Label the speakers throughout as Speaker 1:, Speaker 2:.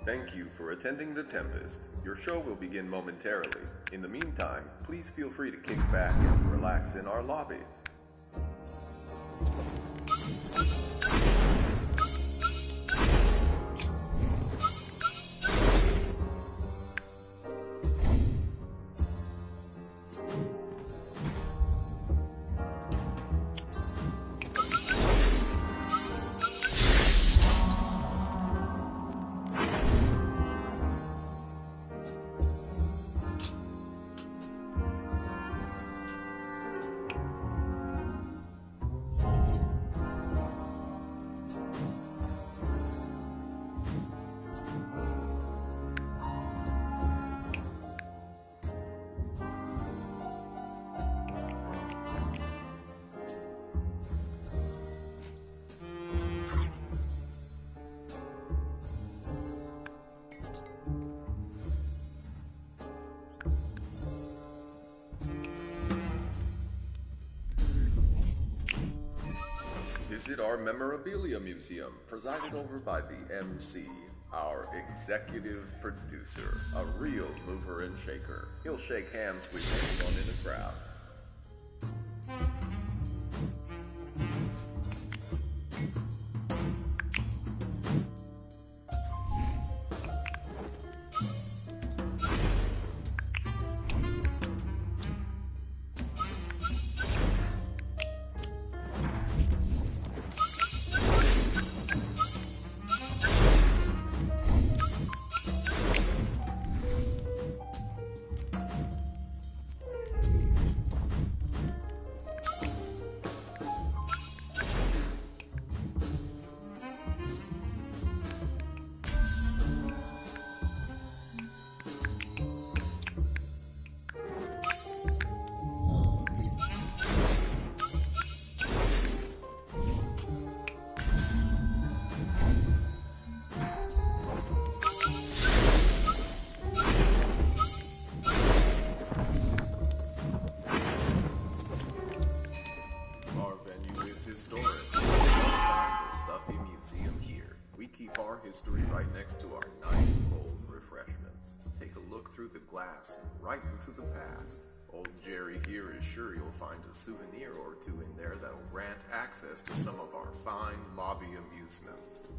Speaker 1: Thank you for attending the Tempest. Your show will begin momentarily. In the meantime, please feel free to kick back and relax in our lobby. Visit our memorabilia museum, presided over by the MC, our executive producer, a real mover and shaker. He'll shake hands with anyone in a crowd. History right next to our nice cold refreshments. Take a look through the glass and right into the past. Old Jerry here is sure you'll find a souvenir or two in there that'll grant access to some of our fine lobby amusements.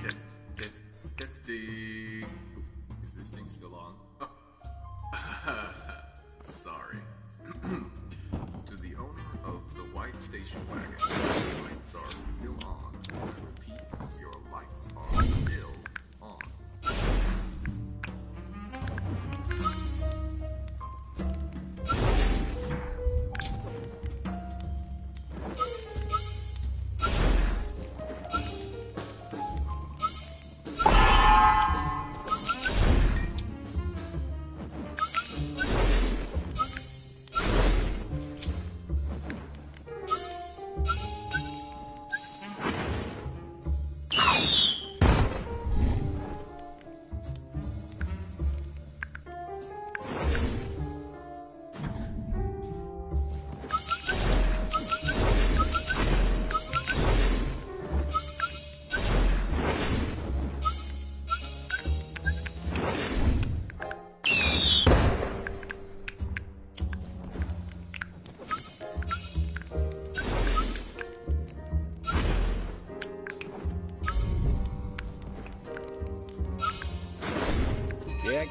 Speaker 1: Testing. Is this thing still on? Sorry. To the owner of the white station wagon, your lights are still on. Repeat, your lights are still on.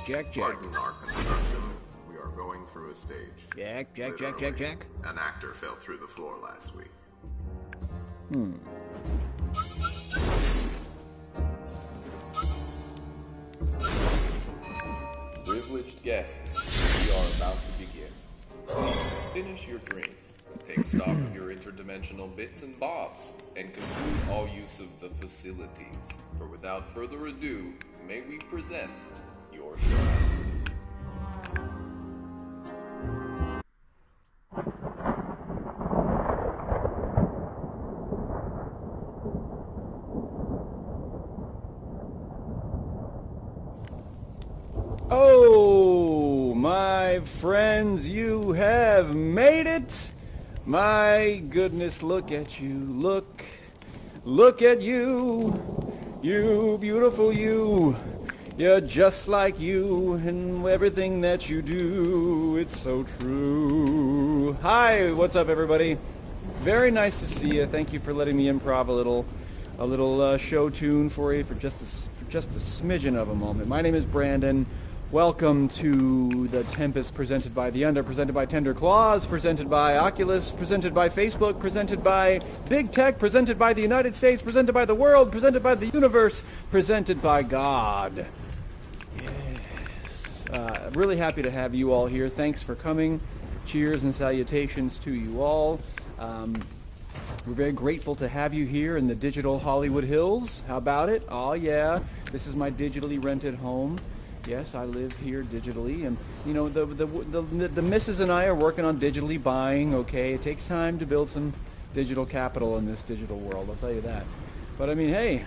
Speaker 2: Jack.
Speaker 1: Pardon our construction. We are going through a stage.
Speaker 2: Jack.
Speaker 1: Literally, an actor fell through the floor last week. Privileged guests, we are about to begin. Please finish your drinks, take stock of your interdimensional bits and bobs, and conclude all use of the facilities. For without further ado, may we present your show.
Speaker 2: Oh, my friends, you have made it. My goodness, look at you. Look at you. You beautiful you. You're just like you and everything that you do. It's so true. Hi, what's up, everybody? Very nice to see you. Thank you for letting me improv a little show tune for you for just a smidgen of a moment. My name is Brandon. Welcome to the Tempest, presented by The Under, presented by Tender Claws, presented by Oculus, presented by Facebook, presented by Big Tech, presented by the United States, presented by the world, presented by the universe, presented by God. Yes. Really happy to have you all here. Thanks for coming. Cheers and salutations to you all. We're very grateful to have you here in the digital Hollywood Hills. How about it? Oh yeah, this is my digitally rented home. Yes, I live here digitally, and you know the missus and I are working on digitally buying. Okay, it takes time to build some digital capital in this digital world. I'll tell you that. But I mean, hey,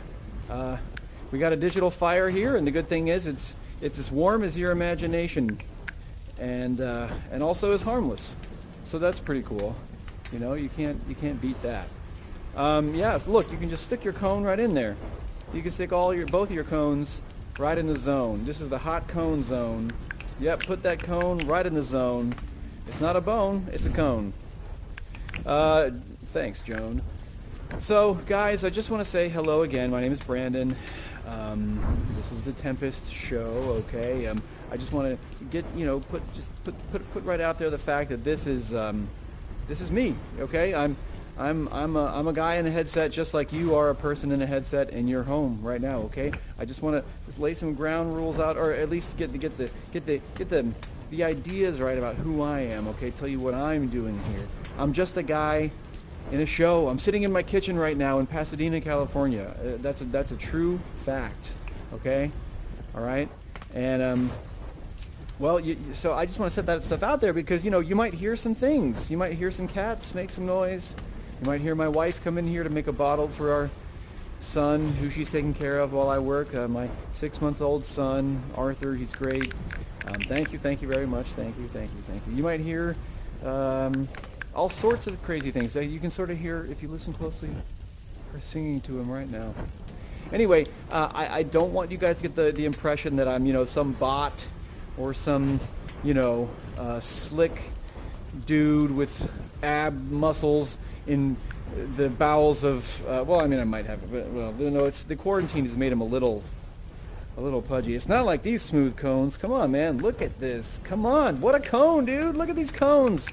Speaker 2: we got a digital fire here, and the good thing is it's as warm as your imagination, and also as harmless. So that's pretty cool. You know, you can't beat that. Yes, look, you can just stick your cone right in there. You can stick both of your cones right in the zone. This is the hot cone zone. Yep, put that cone right in the zone. It's not a bone, it's a cone. Thanks, Joan. So, guys, I just want to say hello again. My name is Brandon. This is the Tempest show, okay? I just want to get, put right out there the fact that this is me, okay? I'm a guy in a headset just like you are a person in a headset in your home right now, okay? I just want to lay some ground rules out, or at least get the ideas right about who I am, okay? Tell you what I'm doing here. I'm just a guy in a show. I'm sitting in my kitchen right now in Pasadena, California. That's a true fact, okay? All right? And well, so I just want to set that stuff out there because, you might hear some things. You might hear some cats make some noise. You might hear my wife come in here to make a bottle for our son, who she's taking care of while I work. My 6-month-old son, Arthur, he's great. Thank you very much. Thank you. You might hear all sorts of crazy things. You can sort of hear, if you listen closely, her singing to him right now. Anyway, I don't want you guys to get the impression that I'm, some bot or some, slick dude with ab muscles in the bowels of, well, I mean, I might have it, but, well, no, it's, the quarantine has made them a little pudgy. It's not like these smooth cones. Come on, man, look at this. Come on, what a cone, dude. Look at these cones.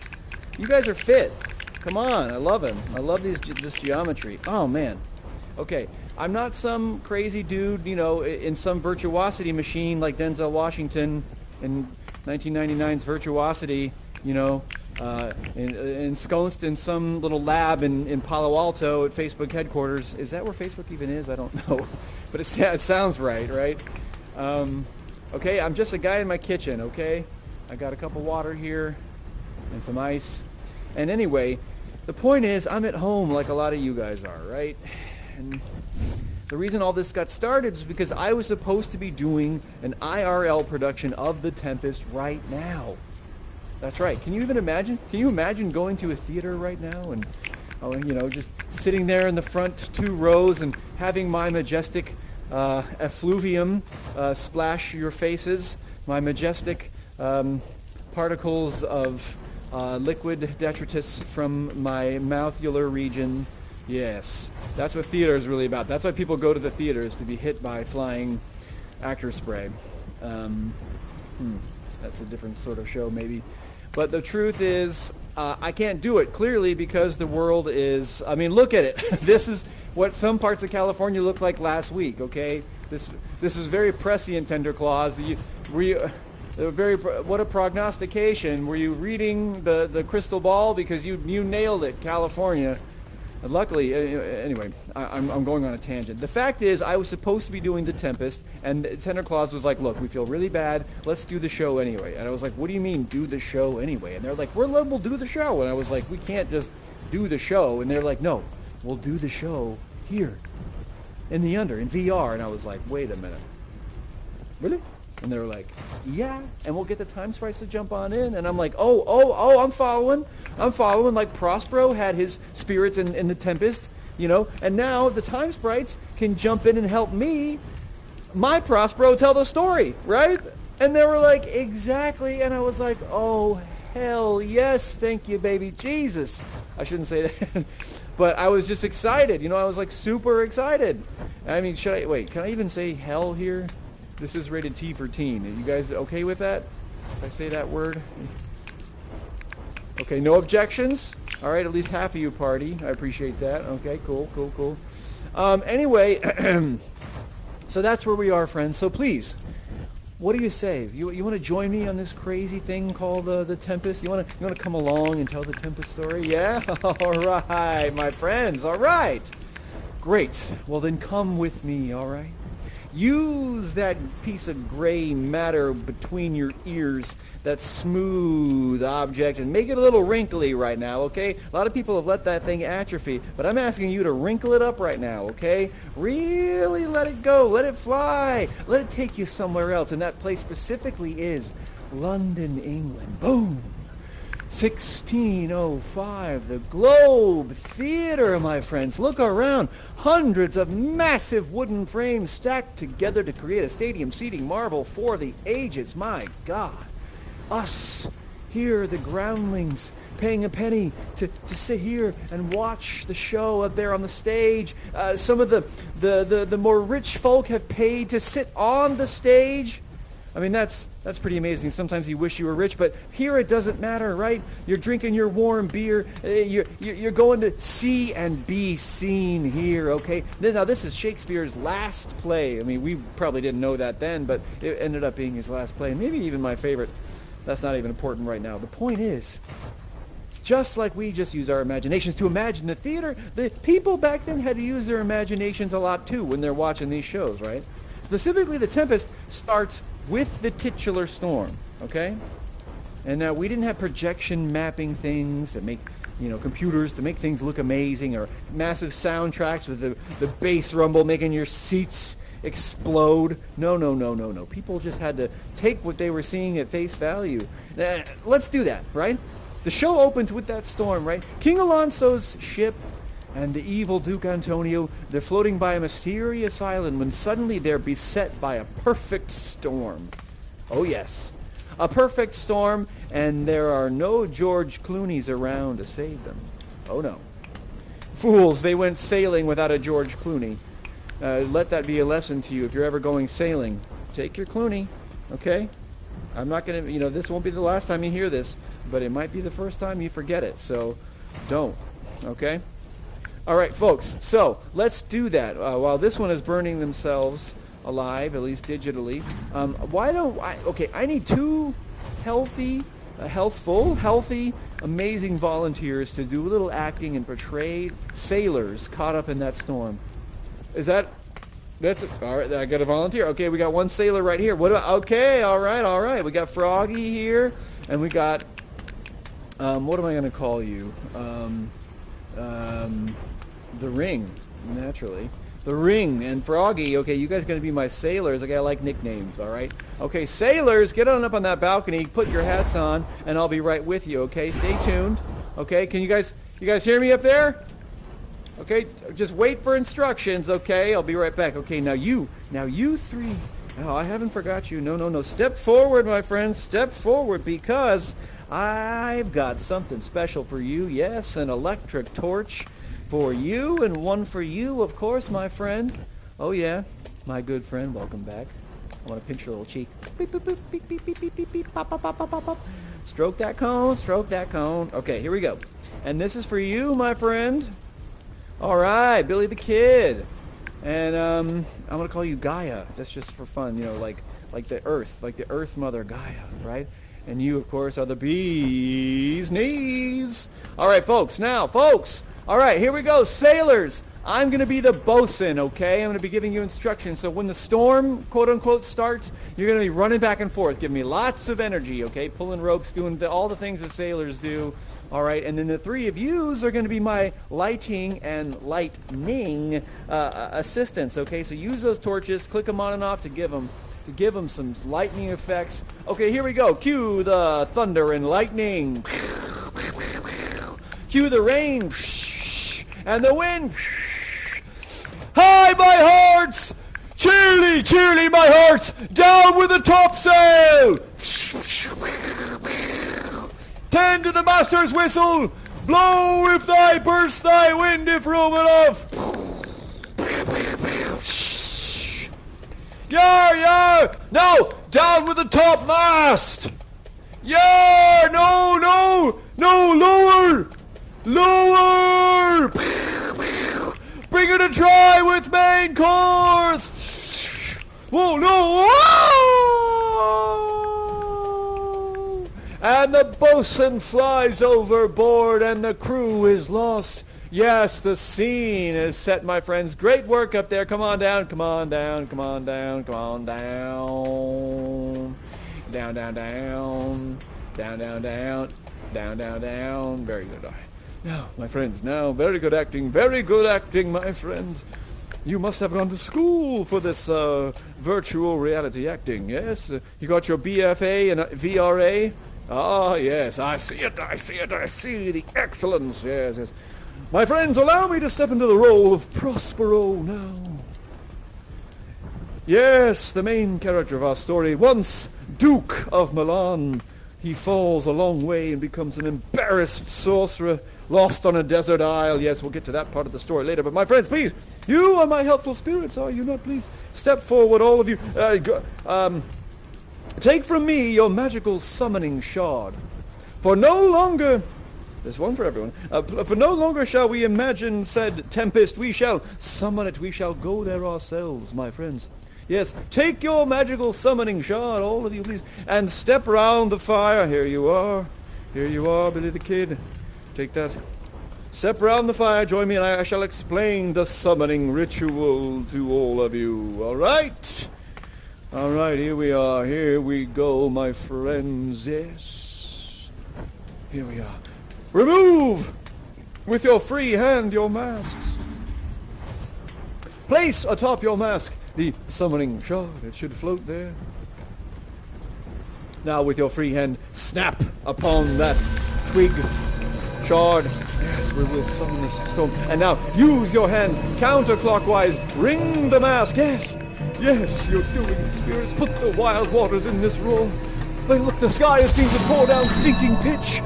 Speaker 2: You guys are fit. Come on, I love him. I love this geometry. Oh, man. Okay, I'm not some crazy dude, you know, in some virtuosity machine like Denzel Washington in 1999's Virtuosity, you know, ensconced in some little lab in Palo Alto at Facebook headquarters. Is that where Facebook even is? I don't know. But it sounds right? Okay, I'm just a guy in my kitchen, okay? I got a cup of water here and some ice. And anyway, the point is I'm at home like a lot of you guys are, right? And the reason all this got started is because I was supposed to be doing an IRL production of The Tempest right now. That's right. Can you even imagine? Can you imagine going to a theater right now and, you know, just sitting there in the front 2 rows and having my majestic effluvium splash your faces, my majestic particles of liquid detritus from my mouthular region. Yes, that's what theater is really about. That's why people go to the theaters, to be hit by flying actor spray. That's a different sort of show, maybe. But the truth is, I can't do it, clearly, because the world is, I mean, look at it. This is what some parts of California looked like last week, okay? This is very prescient, Tender Claws. What a prognostication. Were you reading the crystal ball? Because you nailed it, California. Luckily, anyway, I'm going on a tangent. The fact is, I was supposed to be doing The Tempest, and Tender Claus was like, look, we feel really bad. Let's do the show anyway. And I was like, what do you mean, do the show anyway? And they're like, we'll do the show. And I was like, we can't just do the show. And they're like, no, we'll do the show here, in VR. And I was like, wait a minute. Really? And they were like, yeah, and we'll get the time sprites to jump on in. And I'm like, oh, I'm following. Like Prospero had his spirits in The Tempest, you know, and now the time sprites can jump in and help me, my Prospero, tell the story, right? And they were like, exactly. And I was like, oh, hell yes, thank you, baby Jesus. I shouldn't say that. But I was just excited, you know, I was like super excited. I mean, can I even say hell here? This is rated T for teen. Are you guys okay with that? If I say that word? Okay, no objections? All right, at least half of you party. I appreciate that. Okay, cool. Anyway, so that's where we are, friends. So please, what do you say? You want to join me on this crazy thing called The Tempest? You want to come along and tell the Tempest story? Yeah? All right, my friends. All right. Great. Well, then come with me, all right? Use that piece of gray matter between your ears, that smooth object, and make it a little wrinkly right now, okay? A lot of people have let that thing atrophy, but I'm asking you to wrinkle it up right now, okay? Really let it go. Let it fly. Let it take you somewhere else, and that place specifically is London, England. Boom! 1605, the Globe Theater, my friends. Look around. Hundreds of massive wooden frames stacked together to create a stadium seating marvel for the ages. My God. Us, here, the groundlings, paying a penny to sit here and watch the show up there on the stage. Some of the more rich folk have paid to sit on the stage. I mean, that's pretty amazing. Sometimes you wish you were rich, but here it doesn't matter, right? You're drinking your warm beer. You're going to see and be seen here, okay? Now, this is Shakespeare's last play. I mean, we probably didn't know that then, but it ended up being his last play. Maybe even my favorite. That's not even important right now. The point is, just like we just use our imaginations to imagine the theater, the people back then had to use their imaginations a lot, too, when they're watching these shows, right? Specifically, The Tempest starts with the titular storm, okay? And now we didn't have projection mapping things that make, you know, computers to make things look amazing, or massive soundtracks with the bass rumble making your seats explode. No. People just had to take what they were seeing at face value. Let's do that, right? The show opens with that storm, right? King Alonso's ship and the evil Duke Antonio, they're floating by a mysterious island when suddenly they're beset by a perfect storm. Oh yes, a perfect storm, and there are no George Clooney's around to save them. Oh no. fools, they went sailing without a George Clooney. Let that be a lesson to you. If you're ever going sailing, take your Clooney, okay? I'm not going to, this won't be the last time you hear this, but it might be the first time you forget it, so don't, okay? All right, folks, so let's do that. While this one is burning themselves alive, at least digitally, I need two healthy, amazing volunteers to do a little acting and portray sailors caught up in that storm. All right, I got a volunteer. Okay, we got one sailor right here. Okay, all right. We got Froggy here, and we got, what am I going to call you? The Ring, naturally. The Ring and Froggy. Okay, you guys are going to be my sailors. I like nicknames, all right? Okay, sailors, get on up on that balcony, put your hats on, and I'll be right with you, okay? Stay tuned. Okay, can you guys hear me up there? Okay, just wait for instructions, okay? I'll be right back. Okay, now you three. Oh, I haven't forgot you. No. Step forward, my friends. Step forward, because I've got something special for you. Yes, an electric torch for you, and one for you, of course, my friend. Oh, yeah, my good friend. Welcome back. I want to pinch your little cheek. Beep, beep, beep, beep, beep, beep, beep, beep, beep, pop, pop, pop, pop, pop, pop. Stroke that cone, stroke that cone. Okay, here we go. And this is for you, my friend. All right, Billy the Kid. And I'm going to call you Gaia. That's just for fun, like the Earth Mother Gaia, right? And you, of course, are the bee's knees. All right, folks. All right, here we go. Sailors, I'm going to be the bosun, okay? I'm going to be giving you instructions. So when the storm, quote-unquote, starts, you're going to be running back and forth. Give me lots of energy, okay? Pulling ropes, doing all the things that sailors do. All right, and then the three of yous are going to be my lighting and lightning assistants, okay? So use those torches, click them on and off to give them some lightning effects. Okay, here we go. Cue the thunder and lightning. Cue the rain and the wind. Hi, my hearts! Cheerly, cheerly, my hearts! Down with the topsail! Tend to the master's whistle! Blow if thy burst thy wind if room enough! Yar, yar! No! Down with the topmast! Yar! No! Lower! Lower! Bring her to try with main course! Whoa, no! Whoa! And the bosun flies overboard and the crew is lost. Yes, the scene is set, my friends. Great work up there. Come on down. Down. Very good. Now, my friends, very good acting, my friends. You must have gone to school for this virtual reality acting, yes? You got your BFA and VRA? Ah, yes, I see it, I see the excellence, yes. My friends, allow me to step into the role of Prospero now. Yes, the main character of our story, once Duke of Milan. He falls a long way and becomes an embarrassed sorcerer, lost on a desert isle. Yes, we'll get to that part of the story later. But my friends, please, you are my helpful spirits, are you not? Please step forward, all of you. Take from me your magical summoning shard. For no longer, there's one for everyone. For no longer shall we imagine said Tempest. We shall summon it. We shall go there ourselves, my friends. Yes, take your magical summoning shard, all of you, please, and step round the fire. Here you are, Billy the Kid. Take that. Step round the fire, join me, and I shall explain the summoning ritual to all of you. All right, here we are. Here we go, my friends. Yes, here we are. Remove with your free hand your masks. Place atop your mask the summoning shard. It should float there. Now with your free hand, snap upon that twig shard. Yes, we will summon this stone. And now use your hand counterclockwise. Ring the mask. Yes, you're doing it, spirits. Put the wild waters in this roar. But look, the sky, it seems to pour down stinking pitch.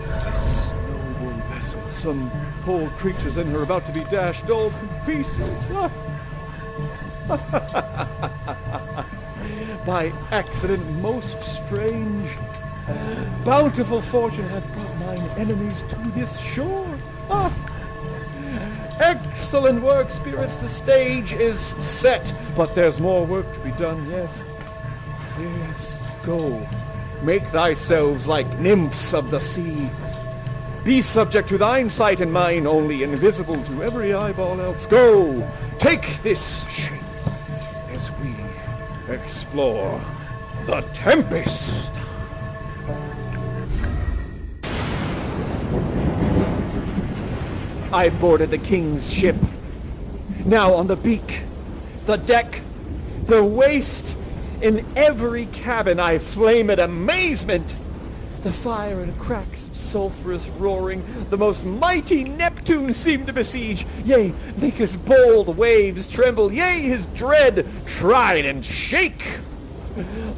Speaker 2: This noble vessel some poor creatures in her about to be dashed all to pieces. By accident most strange, bountiful fortune hath brought mine enemies to this shore. Excellent work, spirits, the stage is set, but there's more work to be done, yes. Yes, go. Make thyselves like nymphs of the sea. Be subject to thine sight and mine only, invisible to every eyeball else. Go, take this shape as we explore the Tempest. I boarded the king's ship. Now on the beak, the deck, the waist, in every cabin I flame at amazement. The fire and cracks of sulphurous roaring, the most mighty Neptune seemed to besiege. Yea, make his bold waves tremble, yea, his dread tried and shake.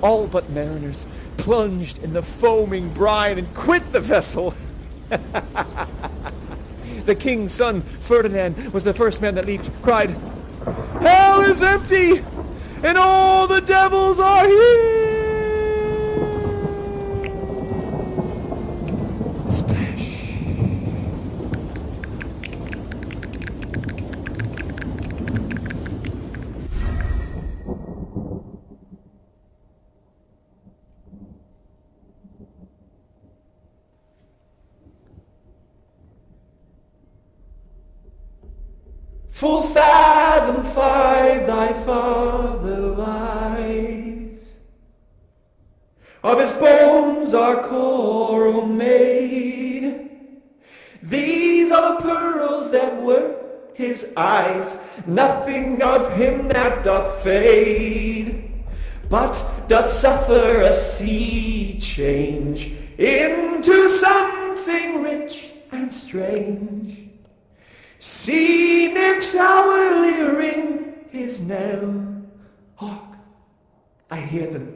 Speaker 2: All but mariners plunged in the foaming brine and quit the vessel. The king's son, Ferdinand, was the first man that leaped, cried, "Hell is empty, and all the devils are here!" Splash. Full fathom 5 thy father lies, of his bones are coral made. These are the pearls that were his eyes, nothing of him that doth fade, but doth suffer a sea change into something rich and strange. Sea nymphs hourly ring his knell. Hark, I hear them.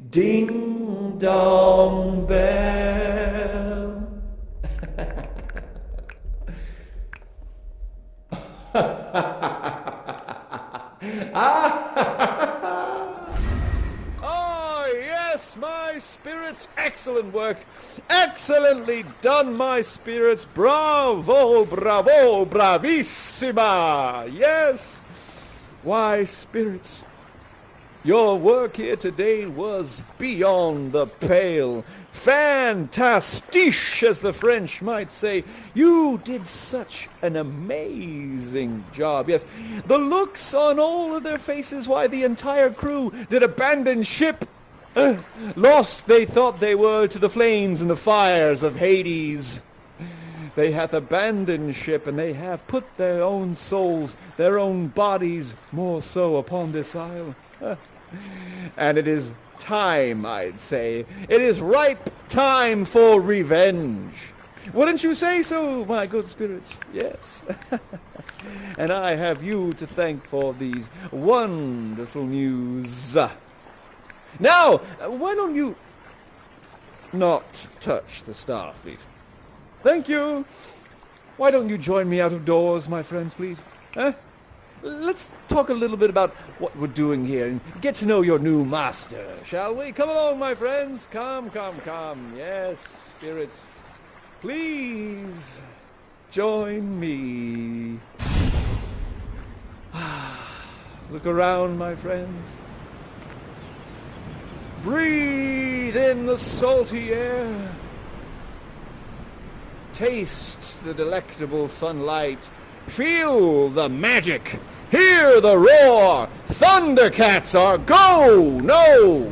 Speaker 2: Ding dong bell. Oh, yes, my spirits. Excellent work. Excellently done, my spirits. Bravo, bravo, bravissima. Yes. Why, spirits, your work here today was beyond the pale. Fantastique, as the French might say. You did such an amazing job. Yes, the looks on all of their faces, why, the entire crew did abandon ship. Lost they thought they were to the flames and the fires of Hades. They hath abandoned ship, and they have put their own souls, their own bodies, more so upon this isle. And it is time, I'd say. It is ripe time for revenge. Wouldn't you say so, my good spirits? Yes. And I have you to thank for these wonderful news. Now, why don't you not touch the staff, please? Thank you. Why don't you join me out of doors, my friends, please? Let's talk a little bit about what we're doing here and get to know your new master, shall we? Come along, my friends. Come, come, come. Yes, spirits. Please join me. Look around, my friends. Breathe in the salty air. Taste the delectable sunlight. Feel the magic. Hear the roar. Thundercats are go. No.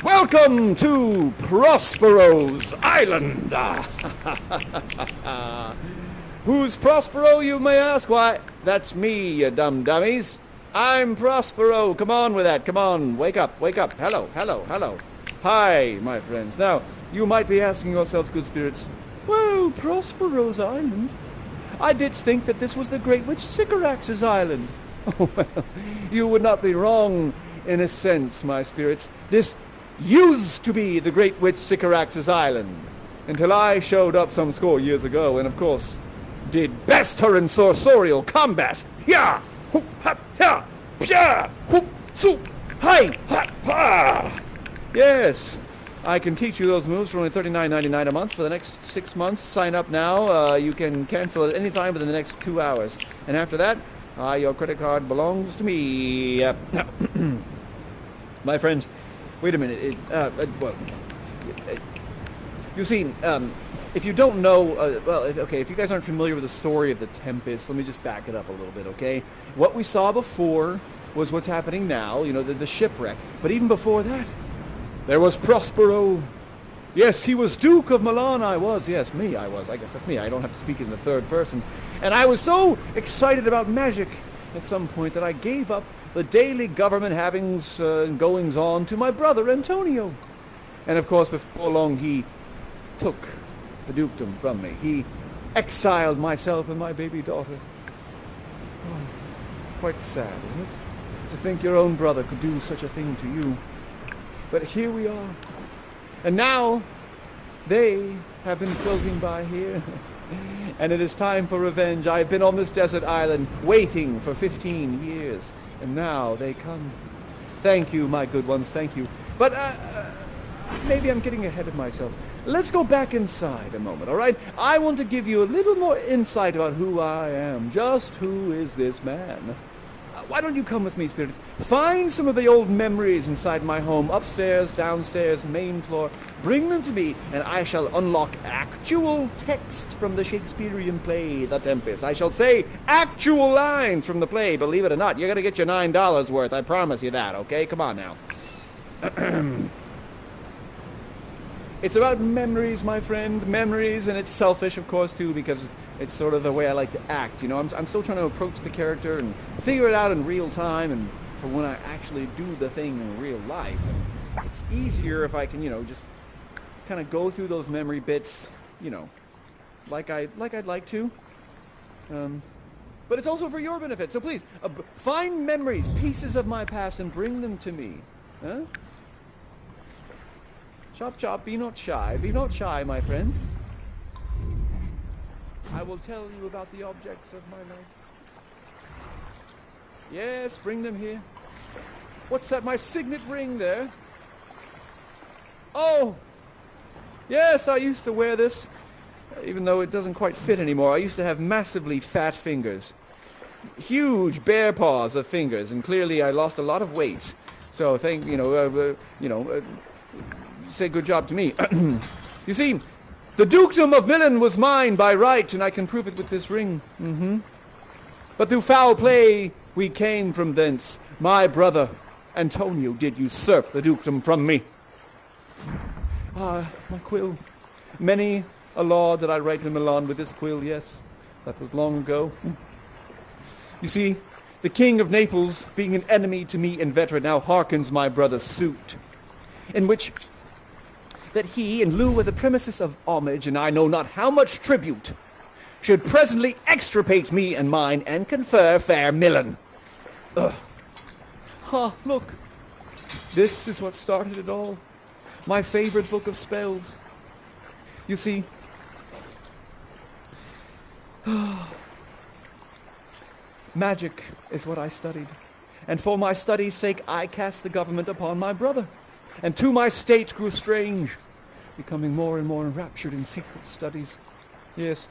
Speaker 2: Welcome to Prospero's Island. Who's Prospero, you may ask? Why, that's me, you dumb dummies. I'm Prospero. Come on with that. Come on. Wake up. Hello. Hi, my friends. Now, you might be asking yourselves, good spirits, well, Prospero's Island? I did think that this was the great witch Sycorax's island. Oh, well, you would not be wrong in a sense, my spirits. This used to be the great witch Sycorax's island. until I showed up some score years ago and, of course, did best her in sorcerial combat. Ya! Hoop, ha, ya! Pya! Hoop, su! Hi! Ha! Ha! Yes, I can teach you those moves for only $39.99 a month for the next 6 months. Sign up now. You can cancel at any time within the next 2 hours. And after that, your credit card belongs to me. My friends, wait a minute. You see, if you don't know, if you guys aren't familiar with the story of the Tempest, let me just back it up a little bit, okay? What we saw before was what's happening now, you know, the shipwreck. But even before that, there was Prospero. Yes, he was Duke of Milan, I was. Yes, I was. I guess that's me. I don't have to speak in the third person. And I was so excited about magic at some point that I gave up the daily government havings and goings-on to my brother Antonio. And of course, before long, he took the dukedom from me. He exiled myself and my baby daughter. Oh, quite sad, isn't it? To think your own brother could do such a thing to you. But here we are. And now, they have been floating by here. And it is time for revenge. I've been on this desert island waiting for 15 years. And now they come. Thank you, my good ones, thank you. But maybe I'm getting ahead of myself. Let's go back inside a moment, all right? I want to give you a little more insight about who I am. Just who is this man? Why don't you come with me, spirits? Find some of the old memories inside my home, upstairs, downstairs, main floor. Bring them to me, and I shall unlock actual text from the Shakespearean play, The Tempest. I shall say actual lines from the play, believe it or not. You're going to get your $9 worth, I promise you that, okay? Come on now. It's about memories, my friend. Memories, and it's selfish, of course, too, because it's sort of the way I like to act. You know, I'm still trying to approach the character and figure it out in real time, and for when I actually do the thing in real life. And it's easier if I can, you know, just kind of go through those memory bits, you know, like I'd like to. But it's also for your benefit. So please, find memories, pieces of my past, and bring them to me. Huh? Chop, chop, be not shy. Be not shy, my friends. I will tell you about the objects of my life. Yes, bring them here. What's that? My signet ring there? Oh! Yes, I used to wear this, even though it doesn't quite fit anymore. I used to have massively fat fingers. Huge bear paws of fingers, and clearly I lost a lot of weight. So say good job to me. You see, the dukedom of Milan was mine by right, and I can prove it with this ring. But through foul play we came from thence. My brother Antonio did usurp the dukedom from me. Ah, my quill. Many a law did I write in Milan with this quill, yes. That was long ago. You see, the king of Naples, being an enemy to me inveterate, now hearkens my brother's suit, in which that he, in lieu of the premises of homage, and I know not how much tribute, should presently extirpate me and mine, and confer fair Milan. Look, this is what started it all. My favorite book of spells. You see, magic is what I studied, and for my study's sake I cast the government upon my brother, and to my state grew strange, becoming more and more enraptured in secret studies. Yes,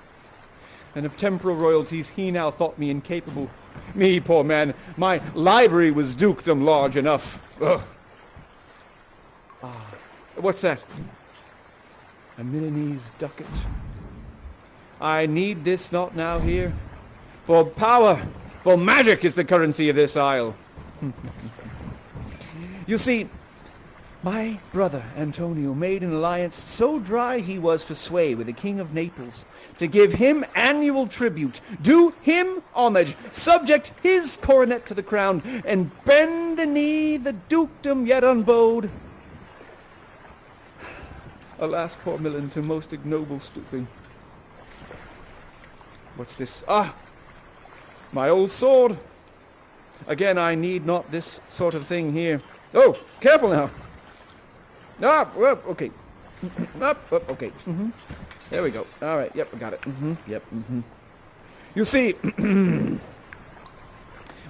Speaker 2: and of temporal royalties he now thought me incapable. Me, poor man, my library was dukedom large enough. What's that? A Milanese ducat. I need this not now here, for power, for magic is the currency of this isle. You see, my brother Antonio made an alliance so dry he was to sway with the king of Naples, to give him annual tribute, do him homage, subject his coronet to the crown, and bend the knee the dukedom yet unbowed. Alas, poor Milan, to most ignoble stooping. What's this? Ah! My old sword! Again, I need not this sort of thing here. Oh, careful now! Ah, well, okay. Up, okay. There we go. All right, yep, I got it. Yep. You see,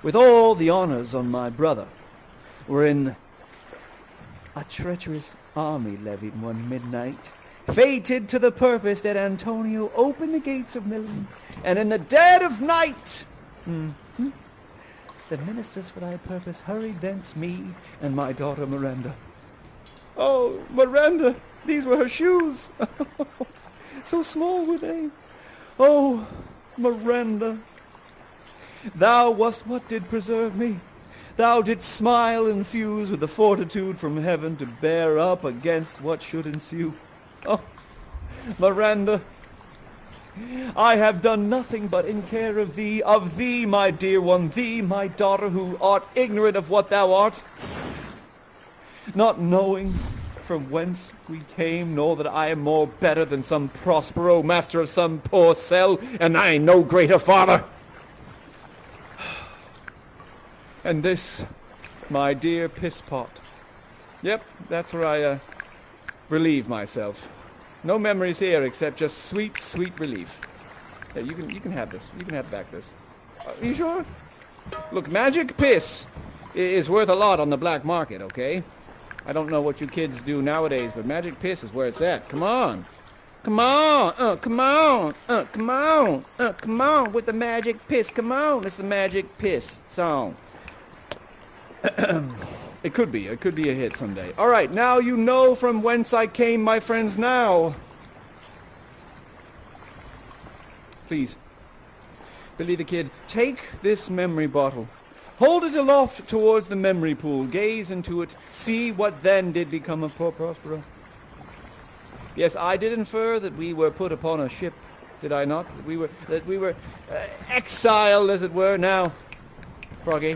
Speaker 2: with all the honors on my brother, we're in a treacherous army levied one midnight, fated to the purpose that Antonio open the gates of Milan, and in the dead of night, the ministers for thy purpose hurried thence me and my daughter Miranda. Oh, Miranda, these were her shoes. So small were they. Oh, Miranda, thou wast what did preserve me. Thou didst smile infused with the fortitude from heaven to bear up against what should ensue. Oh, Miranda, I have done nothing but in care of thee, my dear one, thee, my daughter, who art ignorant of what thou art, not knowing from whence we came, nor that I am more better than some Prospero, master of some poor cell, and I no greater father. And this, my dear piss pot. Yep, that's where I relieve myself. No memories here except just sweet, sweet relief. Yeah, you can have this. You can have back this. Are you sure? Look, magic piss is worth a lot on the black market, okay? I don't know what you kids do nowadays, but magic piss is where it's at. Come on. Come on. Come on. Come on. Come on with the magic piss. Come on. It's the magic piss song. It could be a hit someday. All right, now you know from whence I came, my friends, now. Please, Billy the Kid, take this memory bottle. Hold it aloft towards the memory pool. Gaze into it. See what then did become of poor Prospero. Yes, I did infer that we were put upon a ship, did I not? That we were exiled, as it were. Now, Froggy,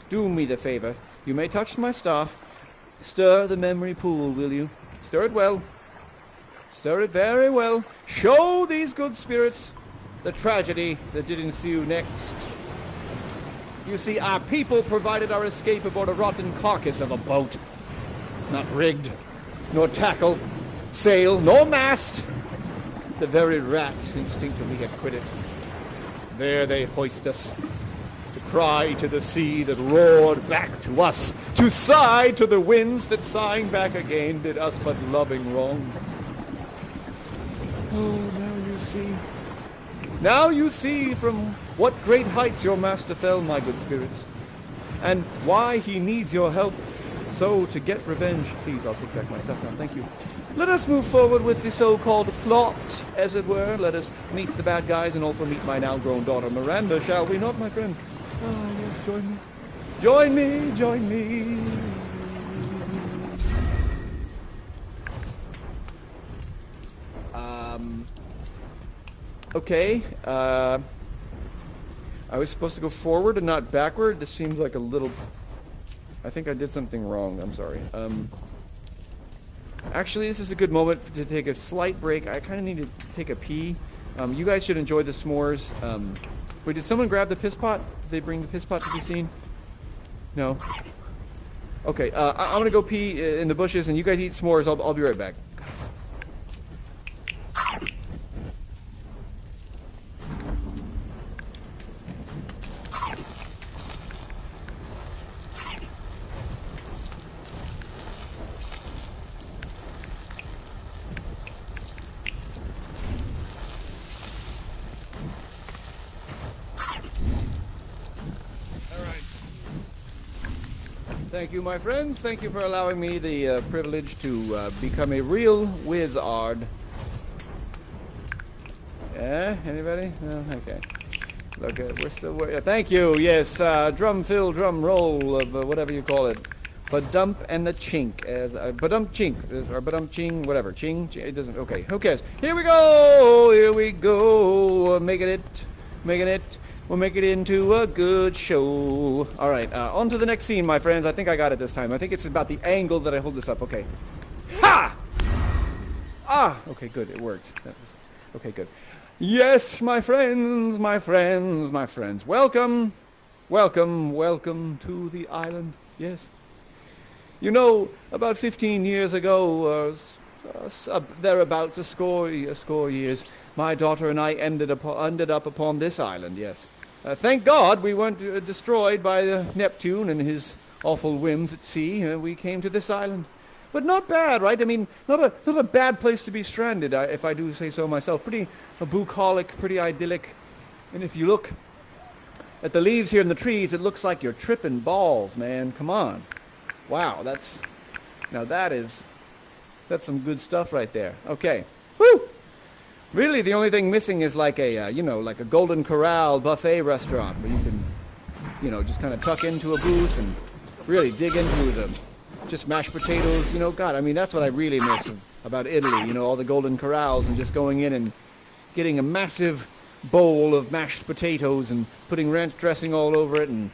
Speaker 2: do me the favor. You may touch my staff. Stir the memory pool, will you? Stir it well. Stir it very well. Show these good spirits the tragedy that did ensue next. You see, our people provided our escape aboard a rotten carcass of a boat. Not rigged, nor tackle, sail, nor mast. The very rat instinctively had quit it. There they hoist us. Cry to the sea that roared back to us, to sigh to the winds that sighing back again did us but loving wrong. Oh, now you see from what great heights your master fell, my good spirits, and why he needs your help. So to get revenge, please, I'll take back my stuff now, thank you. Let us move forward with the so-called plot, as it were. Let us meet the bad guys and also meet my now-grown daughter Miranda, shall we not, my friend? Ah, yes, join me. Join me, join me. Okay, I was supposed to go forward and not backward. This seems like a little... I think I did something wrong, I'm sorry. Actually, this is a good moment to take a slight break. I kind of need to take a pee. You guys should enjoy the s'mores. Wait, did someone grab the piss pot? Did they bring the piss pot to be seen? No? Okay, I'm going to go pee in the bushes, and you guys eat s'mores. I'll be right back. Thank you, my friends. Thank you for allowing me the privilege to become a real wizard. Yeah, anybody? No? Okay. Look, we're still... thank you, yes. Drum fill, drum roll, of whatever you call it. Badump and the chink. As badump chink, or badump ching, whatever. Ching, it doesn't... Okay, who cares? Here we go! Here we go! Making it. We'll make it into a good show. All right, on to the next scene, my friends. I think I got it this time. I think it's about the angle that I hold this up. Okay. Ha! Ah! Okay, good. It worked. Okay, good. Yes, my friends, my friends, my friends. Welcome, welcome, welcome to the island. Yes. You know, about 15 years ago, thereabouts a score years, my daughter and I ended up upon this island, yes. Thank God we weren't destroyed by Neptune and his awful whims at sea. We came to this island. But not bad, right? I mean, not a bad place to be stranded, if I do say so myself. Pretty bucolic, pretty idyllic. And if you look at the leaves here in the trees, it looks like you're tripping balls, man. Come on. Wow, that's some good stuff right there. Okay. Woo! Really, the only thing missing is like a, like a Golden Corral buffet restaurant where you can, just kind of tuck into a booth and really dig into the just mashed potatoes. God, I mean, that's what I really miss about Italy, all the Golden Corrals and just going in and getting a massive bowl of mashed potatoes and putting ranch dressing all over it and,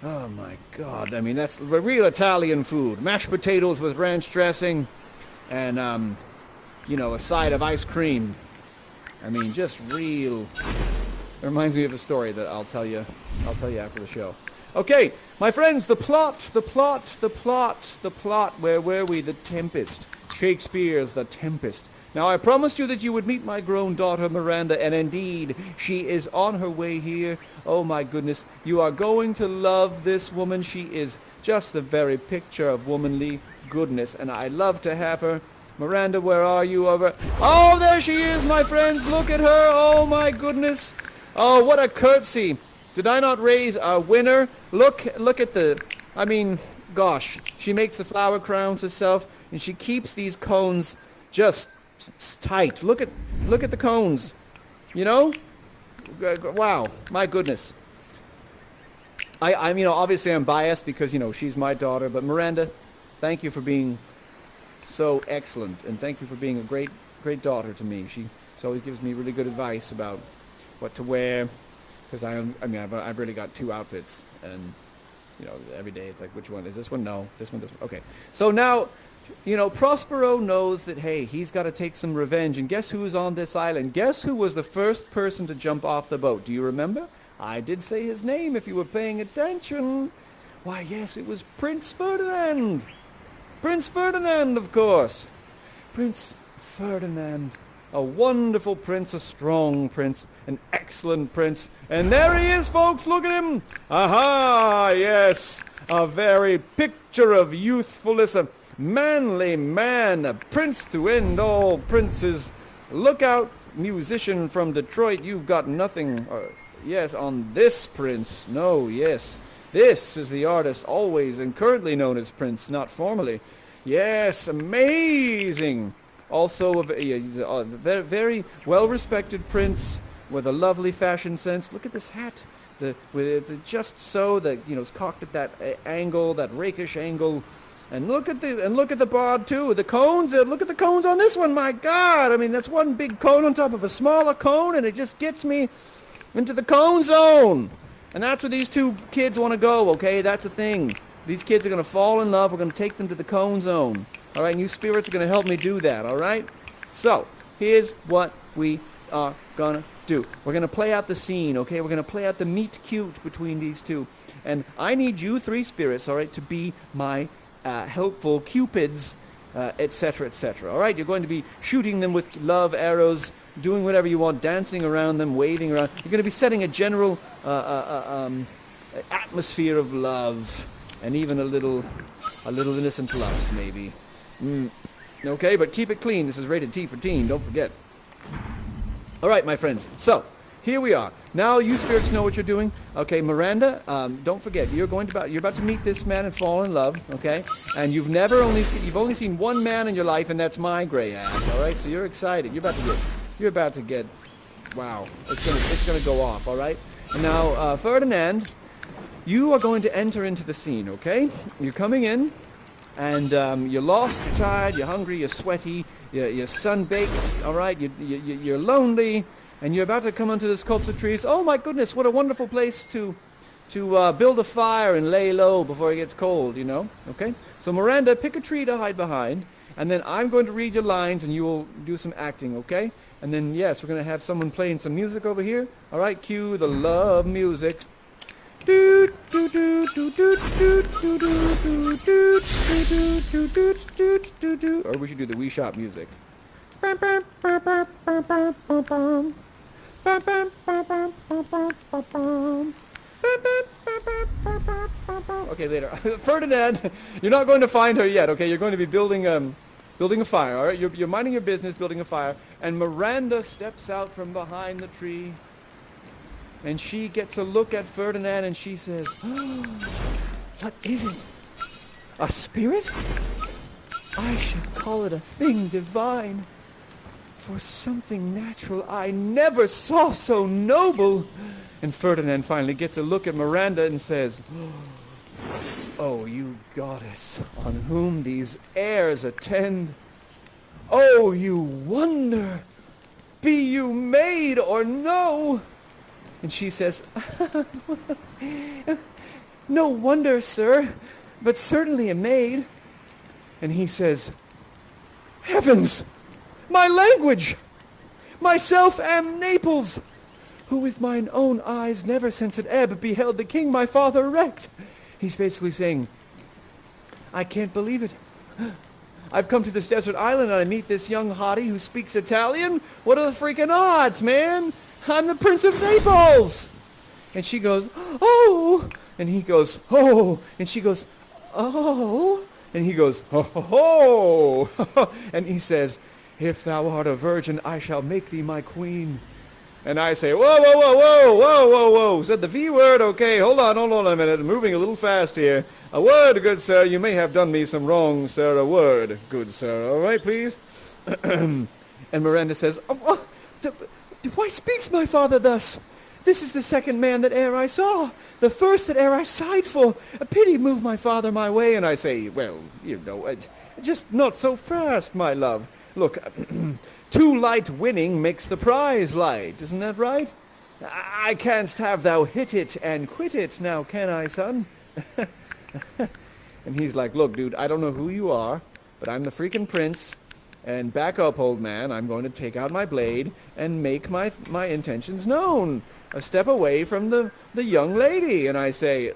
Speaker 2: oh my God, I mean, that's real Italian food. Mashed potatoes with ranch dressing and, a side of ice cream. I mean, just real. It reminds me of a story that I'll tell you after the show. Okay, my friends, the plot. Where were we? The Tempest. Shakespeare's The Tempest. Now, I promised you that you would meet my grown daughter, Miranda, and indeed, she is on her way here. Oh, my goodness. You are going to love this woman. She is just the very picture of womanly goodness, and I love to have her. Miranda, where are you? Oh, there she is, my friends. Look at her. Oh, my goodness. Oh, what a curtsy. Did I not raise a winner? Look at gosh. She makes the flower crowns herself, and she keeps these cones just tight. Look at the cones. Wow, my goodness. Obviously I'm biased because, she's my daughter, but Miranda, thank you for being so excellent, and thank you for being a great daughter to me. She always gives me really good advice about what to wear, because I've really got 2 outfits, and every day it's like, which one is this one? No, this one. Okay, so now Prospero knows that, hey, he's got to take some revenge, and guess who's on this island? Guess who was the first person to jump off the boat? Do you remember? I did say his name if you were paying attention. Why, yes, it was Prince Ferdinand. Prince Ferdinand, of course. Prince Ferdinand. A wonderful prince, a strong prince, an excellent prince. And there he is, folks. Look at him. Aha, yes. A very picture of youthfulness, a manly man, a prince to end all princes. Look out, musician from Detroit. You've got nothing, yes, on this prince. No, yes. This is the artist always and currently known as Prince, not formerly. Yes, amazing. Also, he's a very, very well-respected prince with a lovely fashion sense. Look at this hat. Just so that it's cocked at that angle, that rakish angle. And look at the bod too. The cones. Look at the cones on this one. My God! I mean, that's one big cone on top of a smaller cone, and it just gets me into the cone zone. And that's where these 2 kids want to go, okay? That's the thing. These kids are going to fall in love. We're going to take them to the cone zone. All right? And you spirits are going to help me do that, all right? So, here's what we are going to do. We're going to play out the scene, okay? We're going to play out the meet cute between these 2. And I need you 3 spirits, all right, to be my helpful cupids, etc., etc. All right? You're going to be shooting them with love arrows, doing whatever you want, dancing around them, waving around. You're going to be setting a general atmosphere of love, and even a little innocent lust, maybe. Okay, but keep it clean. This is rated T for teen. Don't forget. All right, my friends. So here we are. Now you spirits know what you're doing. Okay, Miranda. Don't forget. You're about to meet this man and fall in love. Okay, and you've only seen one man in your life, and that's my gray ass. All right, so you're excited. You're about to get. Wow, it's gonna go off. All right. And now, Ferdinand, you are going to enter into the scene. Okay, you're coming in, and you're lost, you're tired, you're hungry, you're sweaty, you're sun-baked. All right, you're lonely, and you're about to come onto this copse of trees. Oh my goodness, what a wonderful place to build a fire and lay low before it gets cold. Okay. So Miranda, pick a tree to hide behind, and then I'm going to read your lines, and you will do some acting. Okay. And then, yes, we're going to have someone playing some music over here. All right, cue the love music. Doot, doot, Or we should do the Wii Shop music. Okay, later. Ferdinand, you're not going to find her yet, okay? You're going to be building a fire, all right? You're minding your business, building a fire, and Miranda steps out from behind the tree, and she gets a look at Ferdinand, and she says, "Oh, what is it? A spirit? I should call it a thing divine. For something natural I never saw so noble." And Ferdinand finally gets a look at Miranda and says, "Oh, you goddess, on whom these airs attend. Oh, you wonder, be you maid or no?" And she says, "No wonder, sir, but certainly a maid." And he says, "Heavens, my language! Myself am Naples, who with mine own eyes never since at ebb beheld the king my father erect." He's basically saying, I can't believe it. I've come to this desert island and I meet this young hottie who speaks Italian. What are the freaking odds, man? I'm the Prince of Naples. And she goes, "Oh." And he goes, "Oh." And she goes, "Oh." And he goes, "Ho, ho, ho." And he says, "If thou art a virgin, I shall make thee my queen." And I say, "Whoa, whoa, whoa, whoa, whoa, whoa, whoa." Said the V word. Okay, hold on a minute. I'm moving a little fast here. "A word, good sir. You may have done me some wrong, sir. A word, good sir. All right, please." And Miranda says, Why speaks my father thus? This is the second man that e'er I saw, the first that e'er I sighed for. A pity move my father my way." And I say, "Well, you know, just not so fast, my love. Look, too light winning makes the prize light, isn't that right? I canst have thou hit it and quit it now, can I, son?" And he's like, "Look, dude, I don't know who you are, but I'm the freaking prince. And back up, old man. I'm going to take out my blade and make my intentions known. A step away from the young lady." And I say,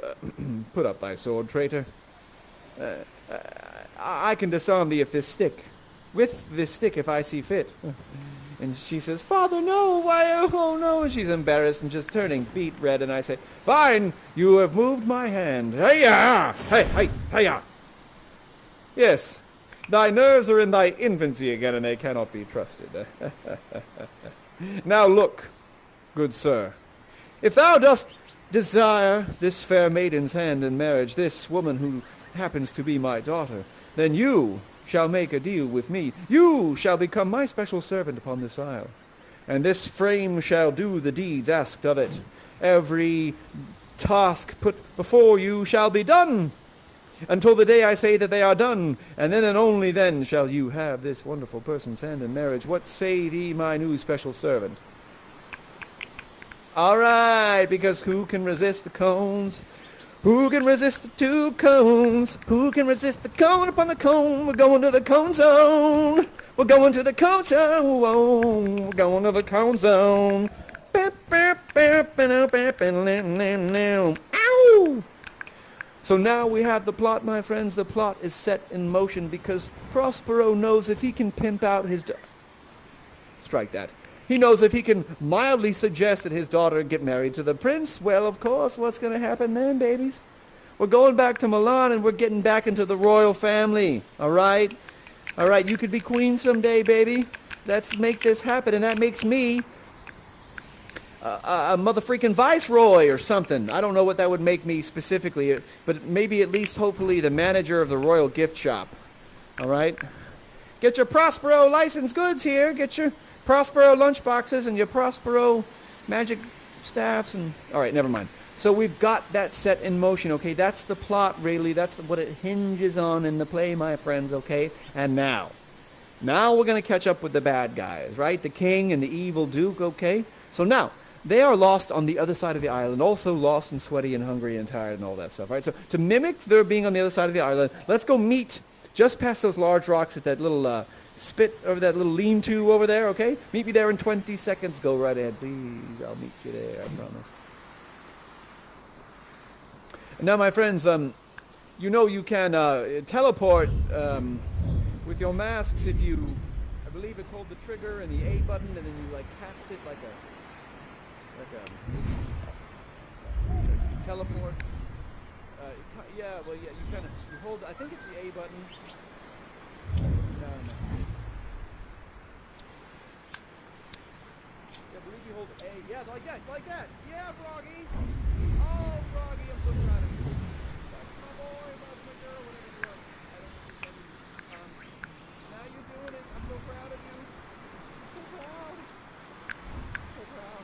Speaker 2: "Put up thy sword, traitor. I can disarm thee with this stick if I see fit." And she says, "Father, no, why, oh no." And she's embarrassed and just turning beet red. And I say, "Fine, you have moved my hand. Hey-ya! Hey-ya! Yes, thy nerves are in thy infancy again, and they cannot be trusted. Now look, good sir, if thou dost desire this fair maiden's hand in marriage, this woman who happens to be my daughter, then you shall make a deal with me. You shall become my special servant upon this isle, and this frame shall do the deeds asked of it. Every task put before you shall be done, until the day I say that they are done, and then and only then shall you have this wonderful person's hand in marriage. What say thee, my new special servant?" All right, because who can resist the cones? Who can resist the two cones? Who can resist the cone upon the cone? We're going to the cone zone. We're going to the cone zone. We're going to the cone zone. Ow! So now we have the plot, my friends. The plot is set in motion because Prospero knows if he can pimp out his... Strike that. He knows if he can mildly suggest that his daughter get married to the prince, well, of course, what's going to happen then, babies? We're going back to Milan and we're getting back into the royal family, all right? All right, you could be queen someday, baby. Let's make this happen, and that makes me a mother-freaking viceroy or something. I don't know what that would make me specifically, but maybe at least, hopefully, the manager of the royal gift shop, all right? Get your Prospero licensed goods here. Get your Prospero lunchboxes and your Prospero magic staffs and... All right, never mind. So we've got that set in motion, okay? That's the plot, really. That's what it hinges on in the play, my friends, okay? And now we're going to catch up with the bad guys, right? The king and the evil duke, okay? So now, they are lost on the other side of the island, also lost and sweaty and hungry and tired and all that stuff, right? So to mimic their being on the other side of the island, let's go meet just past those large rocks at that little... spit over that little lean-to over there, okay? Meet me there in 20 seconds. Go right ahead, please. I'll meet you there, I promise. Now, my friends, you know you can teleport with your masks if you, I believe it's hold the trigger and the A button, and then you like cast it like a teleport. Yeah, well, yeah, you kind of you hold. I think it's the A button. No. Yeah, I believe you hold A. Yeah, like that. Yeah, Froggy. Oh, Froggy, I'm so proud of you. That's my boy, that's my girl, whatever you are. I don't know if you now you're doing it. I'm so proud of you. I'm so proud. I'm so proud.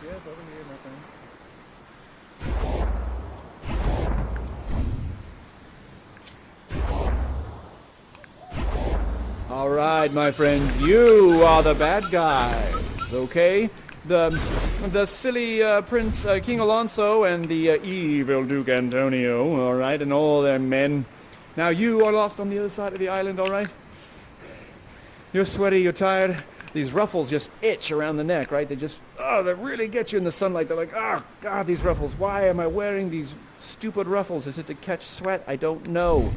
Speaker 2: Yes, over here, my friends. All right, my friends, you are the bad guys, okay? The silly Prince King Alonso and the evil Duke Antonio, all right, and all their men. Now you are lost on the other side of the island, all right? You're sweaty, you're tired. These ruffles just itch around the neck, right? They just, they really get you in the sunlight. They're like, oh, God, these ruffles. Why am I wearing these stupid ruffles? Is it to catch sweat? I don't know.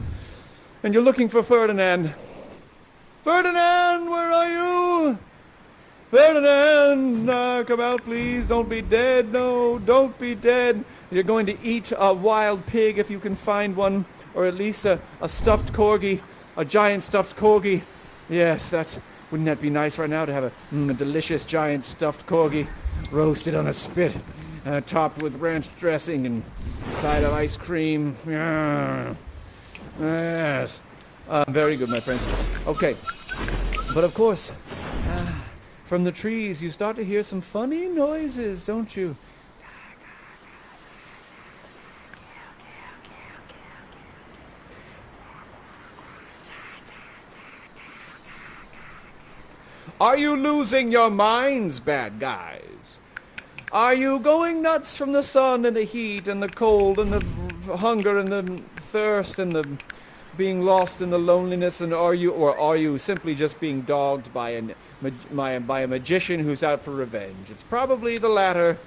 Speaker 2: And you're looking for Ferdinand. Ferdinand, where are you? Ferdinand, come out, please. Don't be dead. No, don't be dead. You're going to eat a wild pig if you can find one, or at least a stuffed corgi, a giant stuffed corgi. Yes, wouldn't that be nice right now to have a delicious giant stuffed corgi roasted on a spit, topped with ranch dressing and side of ice cream. Yes. Very good, my friends. Okay. But of course, from the trees you start to hear some funny noises, don't you? Are you losing your minds, bad guys? Are you going nuts from the sun and the heat and the cold and the hunger and the thirst and the being lost in the loneliness? And are you simply just being dogged by a magician who's out for revenge? It's probably the latter,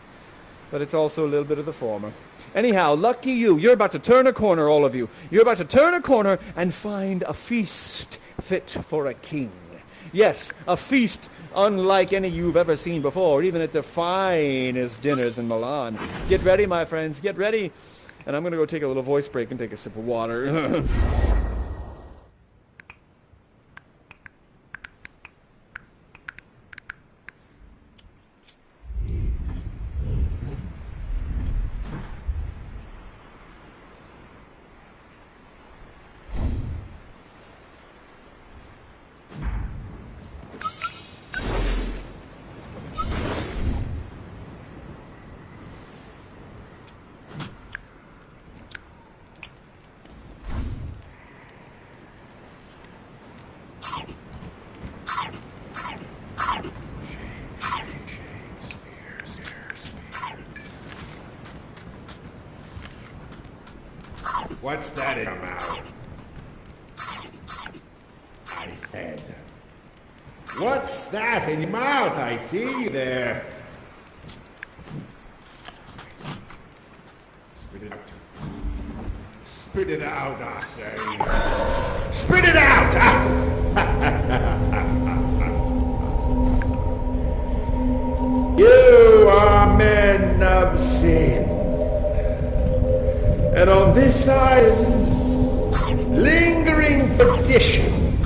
Speaker 2: but it's also a little bit of the former. Anyhow, lucky you. You're about to turn a corner, all of you. You're about to turn a corner and find a feast fit for a king. Yes, a feast unlike any you've ever seen before, even at the finest dinners in Milan. Get ready, my friends, get ready. And I'm going to go take a little voice break and take a sip of water.
Speaker 3: What's that in your mouth? I said. What's that in your mouth? I see you there. Spit it out. Spit it out, I say. Spit it out! You are men of sin. And on this island, lingering perdition,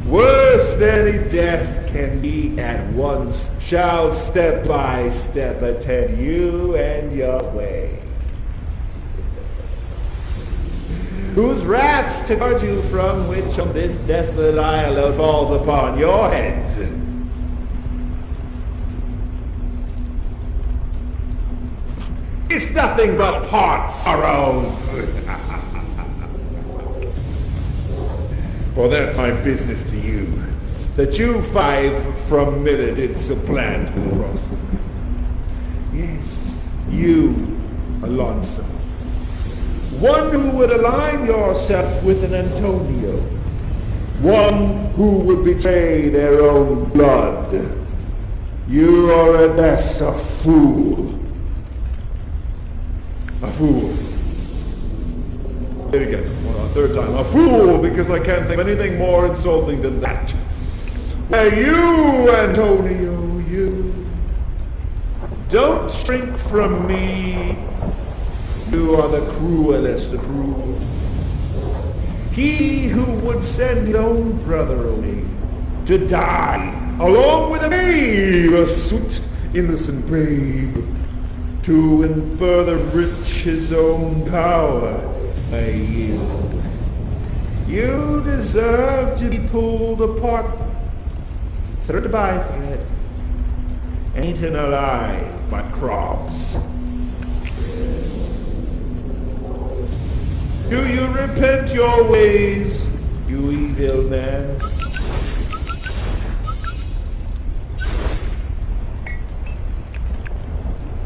Speaker 3: worse than a death can be at once, shall step by step attend you and your way. Whose wraths to guard you from which on this desolate isle falls upon your heads. It's nothing but heart sorrows. For that's my business to you, that you 5 from Miller did supplant. Yes, You, Alonso. One who would align yourself with an Antonio. One who would betray their own blood. You are at best a fool. A fool. Say it again, a third time. A fool, because I can't think of anything more insulting than that. Why, you, Antonio, you. Don't shrink from me. You are the cruelest of cruel. He who would send his own brother away to die, along with a babe, a sweet, innocent babe, to and further enrich his own power. I yield. You deserve to be pulled apart, thread by thread, eaten alive by crops. Do you repent your ways, you evil man?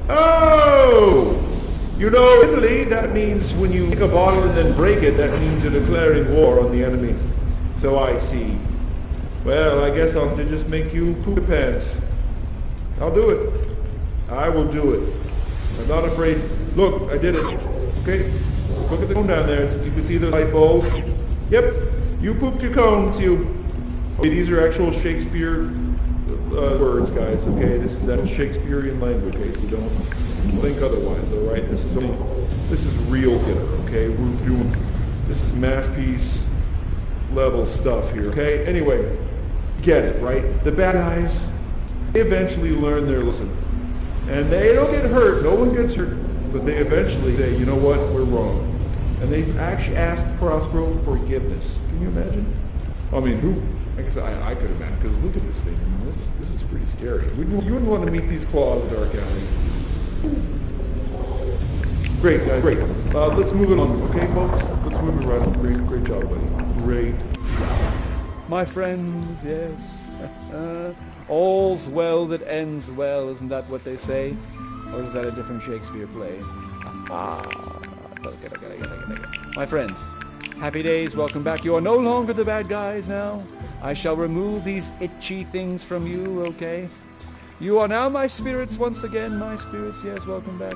Speaker 3: Oh! You know, in Italy, that means when you make a bottle and then break it, that means you're declaring war on the enemy. So I see. Well, I guess I'll have to just make you poop your pants. I'll do it. I will do it. I'm not afraid. Look, I did it. Okay? Look at the cone down there. You can see the light bulb. Yep. You pooped your cones, you. Okay, these are actual Shakespeare words, guys. Okay, this is that Shakespearean language. Okay, so don't think otherwise. All right, this is real theater. Okay, we're doing this is masterpiece level stuff here. Okay. Anyway, get it right. The bad guys, they eventually learn their lesson, and they don't get hurt. No one gets hurt, but they eventually say, you know what, we're wrong. And they actually asked Prospero for forgiveness. Can you imagine? I mean, who? I guess I could imagine, because look at this thing. I mean, this is pretty scary. You wouldn't want to meet these claws in Dark Alley. Great, guys, great. Let's move it on, okay, folks? Let's move it right on. Great job, buddy. Great.
Speaker 2: My friends, yes. All's well that ends well. Isn't that what they say? Or is that a different Shakespeare play? Okay. My friends, happy days, welcome back. You are no longer the bad guys now. I shall remove these itchy things from you, okay? You are now my spirits once again, my spirits, yes, welcome back.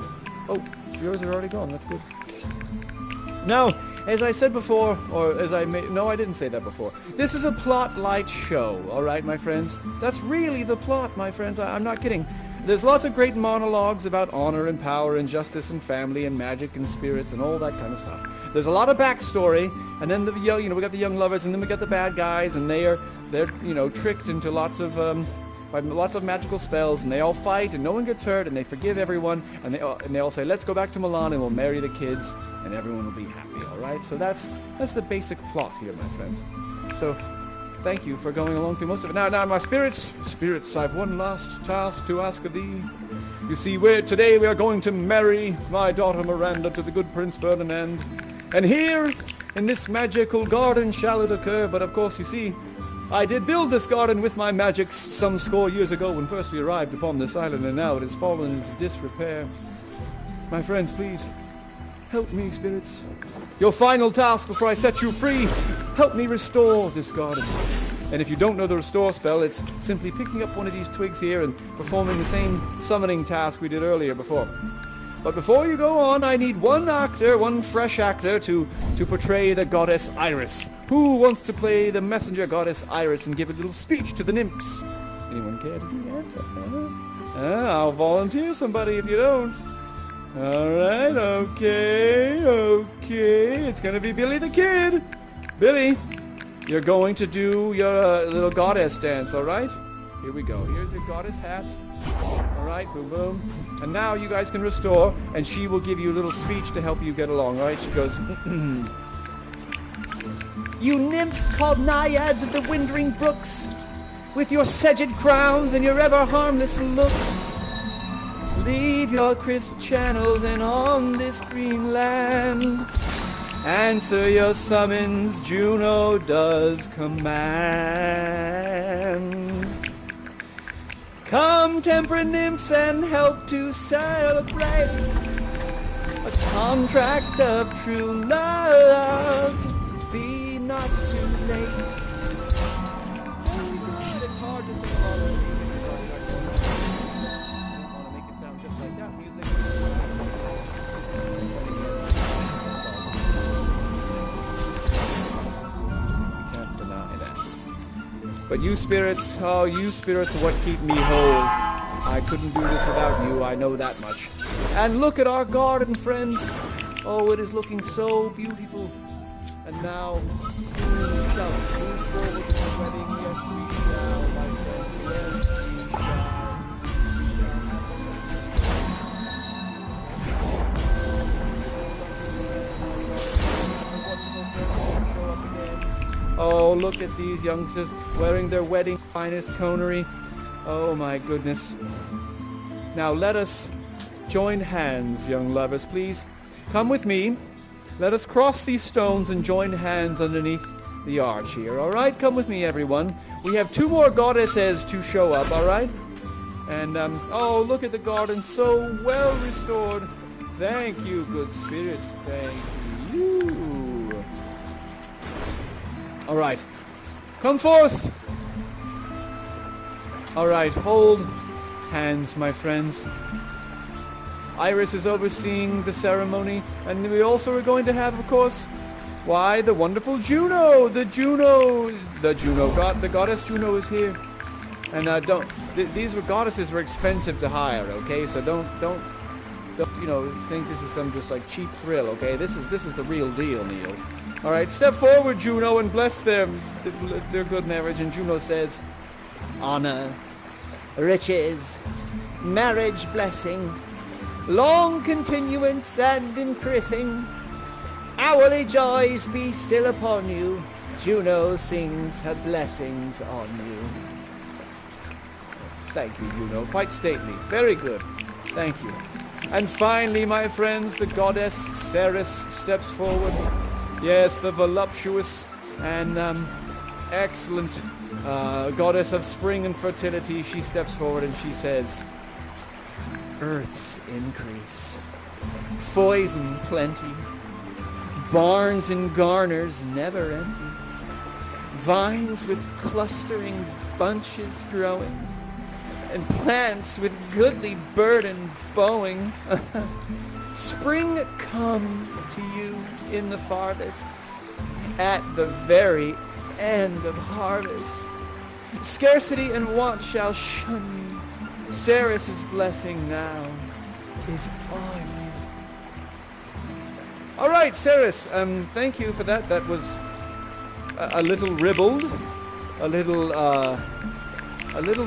Speaker 2: Oh, yours are already gone, that's good. Now, as I said before, or as I may, no, I didn't say that before. This is a plot light show, alright, my friends? That's really the plot, my friends, I'm not kidding. There's lots of great monologues about honor and power and justice and family and magic and spirits and all that kind of stuff. There's a lot of backstory, and then we got the young lovers, and then we got the bad guys, and they're tricked into lots of magical spells, and they all fight, and no one gets hurt, and they forgive everyone, and they all say, let's go back to Milan, and we'll marry the kids, and everyone will be happy. All right, so that's the basic plot here, my friends. So thank you for going along through most of it. Now, my spirits, I've one last task to ask of thee. You see, today we are going to marry my daughter Miranda to the good Prince Ferdinand. And here, in this magical garden shall it occur. But of course, you see, I did build this garden with my magic some score years ago when first we arrived upon this island, and now it has fallen into disrepair. My friends, please, help me, spirits. Your final task before I set you free, help me restore this garden. And if you don't know the restore spell, it's simply picking up one of these twigs here and performing the same summoning task we did earlier before. But before you go on, I need one fresh actor to portray the goddess Iris. Who wants to play the messenger goddess Iris and give a little speech to the nymphs? Anyone care to do that? I'll volunteer somebody if you don't. Alright, okay. It's gonna be Billy the Kid. Billy, you're going to do your little goddess dance, alright? Here we go. Here's your goddess hat. Alright, boom, boom. And now you guys can restore, and she will give you a little speech to help you get along, right? She goes, You nymphs called naiads of the winding brooks, with your sedged crowns and your ever harmless looks, leave your crisp channels and on this green land, answer your summons, Juno does command. Come, temperate nymphs, and help to celebrate a contract of true love. Be not too late. It's hard to sing along with music. I don't want to make it sound just like that music. You can't deny that. But you spirits, oh, you spirits are what keep me whole. I couldn't do this without you, I know that much. And look at our garden, friends. Oh, it is looking so beautiful. And now, soon we shall move forward to the wedding. Yes, we shall, my friends. Yes, we shall. Oh, look at these youngsters wearing their wedding finest conery. Oh, my goodness. Now, let us join hands, young lovers, please. Come with me. Let us cross these stones and join hands underneath the arch here. All right? Come with me, everyone. We have 2 more goddesses to show up, all right? And, oh, look at the garden, so well restored. Thank you, good spirits. Thank you. All right. Come forth. All right, hold hands, my friends. Iris is overseeing the ceremony, and we also are going to have, of course, why, the wonderful Juno. The goddess Juno is here. And these goddesses were expensive to hire, okay? So don't think this is some just like cheap thrill, okay? This is the real deal, Neil. All right, step forward, Juno, and bless their good marriage. And Juno says, honor, riches, marriage blessing, long continuance and increasing, hourly joys be still upon you. Juno sings her blessings on you. Thank you, Juno. Quite stately. Very good. Thank you. And finally, my friends, the goddess Ceres steps forward. Yes, the voluptuous and excellent goddess of spring and fertility. She steps forward and she says, earth's increase, foison plenty, barns and garners never empty, vines with clustering bunches growing, and plants with goodly burden bowing. Spring come to you in the farthest, at the very end of harvest. Scarcity and want shall shun you. Ceres' blessing now is on you. All right, Ceres, thank you for that. That was a little ribald, a little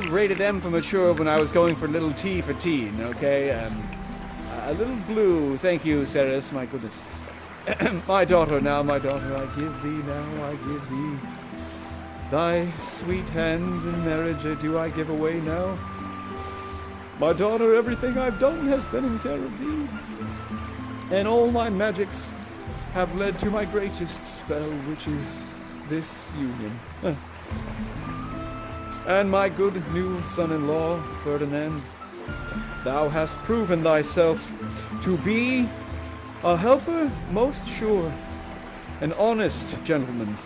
Speaker 2: rated M for mature when I was going for little T for teen, okay? A little blue. Thank you, Ceres, my goodness. My daughter, I give thee now, I give thee. Thy sweet hand in marriage do I give away now. My daughter, everything I've done has been in care of thee. And all my magics have led to my greatest spell, which is this union. And my good new son-in-law, Ferdinand, thou hast proven thyself to be a helper most sure, an honest gentleman,